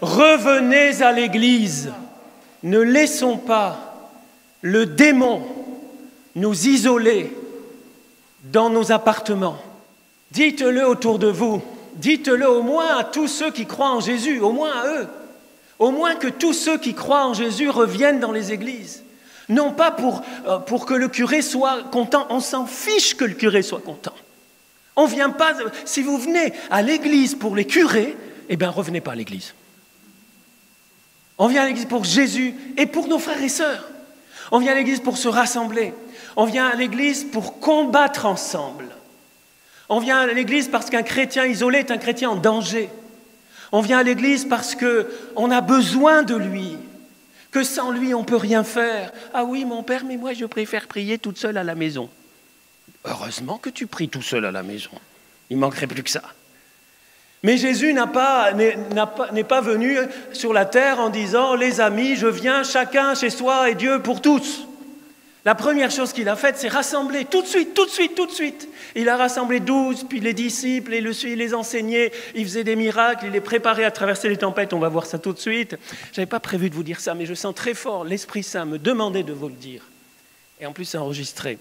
Revenez à l'Église. Ne laissons pas le démon nous isoler dans nos appartements. Dites-le autour de vous. Dites-le au moins à tous ceux qui croient en Jésus, au moins à eux. Au moins que tous ceux qui croient en Jésus reviennent dans les églises. Non pas pour que le curé soit content, on s'en fiche que le curé soit content. On vient pas, si vous venez à l'église pour les curés, eh bien revenez pas à l'église. On vient à l'église pour Jésus et pour nos frères et sœurs. On vient à l'église pour se rassembler. On vient à l'église pour combattre ensemble. On vient à l'église parce qu'un chrétien isolé est un chrétien en danger. On vient à l'église parce qu'on a besoin de lui, que sans lui on ne peut rien faire. Ah oui, mon père, mais moi je préfère prier toute seule à la maison. Heureusement que tu pries tout seul à la maison. Il ne manquerait plus que ça. Mais Jésus n'est pas venu sur la terre en disant « Les amis, je viens chacun chez soi et Dieu pour tous ». La première chose qu'il a faite, c'est rassembler tout de suite. Il a rassemblé 12, puis les disciples, il les enseignait, il faisait des miracles, il les préparait à traverser les tempêtes, on va voir ça tout de suite. Je n'avais pas prévu de vous dire ça, mais je sens très fort, l'Esprit Saint me demandait de vous le dire. Et en plus, c'est enregistré.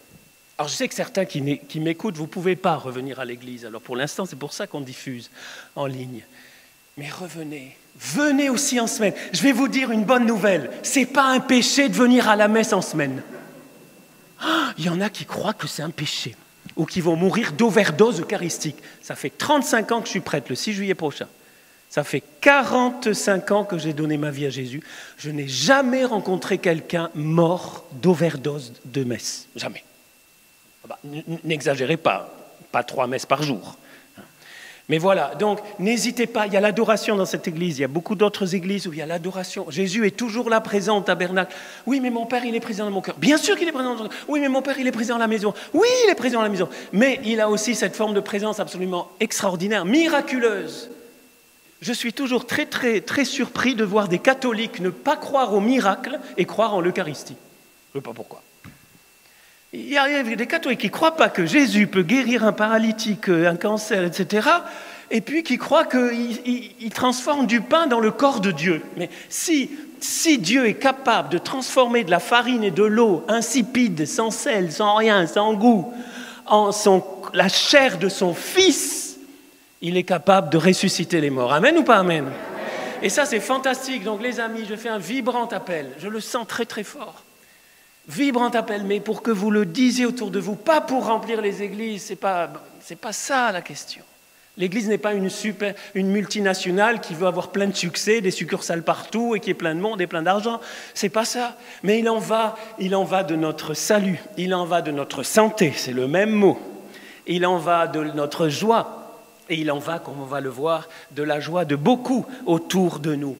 Alors je sais que certains qui m'écoutent, vous ne pouvez pas revenir à l'église. Alors pour l'instant, c'est pour ça qu'on diffuse en ligne. Mais revenez, venez aussi en semaine. Je vais vous dire une bonne nouvelle, ce n'est pas un péché de venir à la messe en semaine. Il y en a qui croient que c'est un péché ou qui vont mourir d'overdose eucharistique. Ça fait 35 ans que je suis prêtre, le 6 juillet prochain. Ça fait 45 ans que j'ai donné ma vie à Jésus. Je n'ai jamais rencontré quelqu'un mort d'overdose de messe. Jamais. N'exagérez pas 3 messes par jour. Mais voilà, donc n'hésitez pas, il y a l'adoration dans cette église, il y a beaucoup d'autres églises où il y a l'adoration. Jésus est toujours là présent au tabernacle. Oui, mais mon Père, il est présent dans mon cœur. Bien sûr qu'il est présent dans mon cœur. Oui, mais mon Père, il est présent à la maison. Oui, il est présent à la maison. Mais il a aussi cette forme de présence absolument extraordinaire, miraculeuse. Je suis toujours très, très, très surpris de voir des catholiques ne pas croire au miracle et croire en l'Eucharistie. Je ne sais pas pourquoi. Il y a des catholiques qui ne croient pas que Jésus peut guérir un paralytique, un cancer, etc. Et puis qui croient qu'il transforme du pain dans le corps de Dieu. Mais si Dieu est capable de transformer de la farine et de l'eau insipide, sans sel, sans rien, sans goût, la chair de son Fils, il est capable de ressusciter les morts. Amen ou pas amen? Et ça, c'est fantastique. Donc les amis, je fais un vibrant appel. Je le sens très très fort. Vibrant appel, mais pour que vous le disiez autour de vous, pas pour remplir les églises, c'est pas ça la question. L'église n'est pas une multinationale qui veut avoir plein de succès, des succursales partout et qui est plein de monde et plein d'argent. C'est pas ça. Mais il en va de notre salut, il en va de notre santé, c'est le même mot. Il en va de notre joie et il en va, comme on va le voir, de la joie de beaucoup autour de nous.